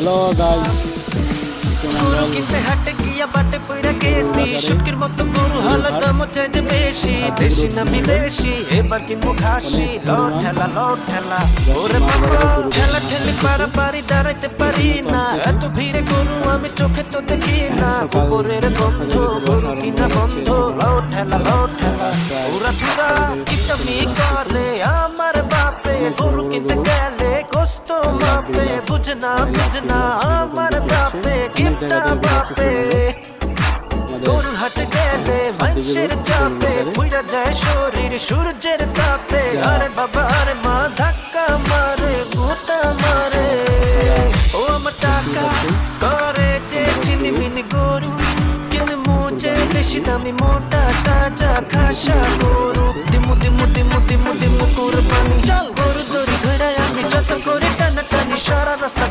Hello guys, গরু কিনতে হাটে গিয়া বাটে পইরা গেছি, শুটকির মতো গরু হালা দাম চাইছে বেশি, বেশি না বিদেশি, এবার কিনবো খাসি। লট ঠেলা ওরে বাবা, ঠেলা ঠেলি পারাপারি দাঁড়াইতে পারি না, এত ভিড়ে গরু আমি চোখে তো দেখি না, গোবরের গন্ধ গরু কিনা বন্ধ। লট ঠেলা ওরা ধুরা কিতামি করে আমার বাপে, গরু কিনতে গেলে গোস্ত মাপে, বুঝে না আমার বাপে কিপটা বাপে। গরুর হাটে গেলে মানুষের চাপে পুইরা যায় শরীর সূর্যের তাপে, আরে বাবা আরে মা ধাক্কা মারে গোতা মারে। ও আমার টাকা করে যে ছিনিমিনি গরু, কিন্তু মুজে বেশি দামি মোটা তাজা খাসা গরু, দিমু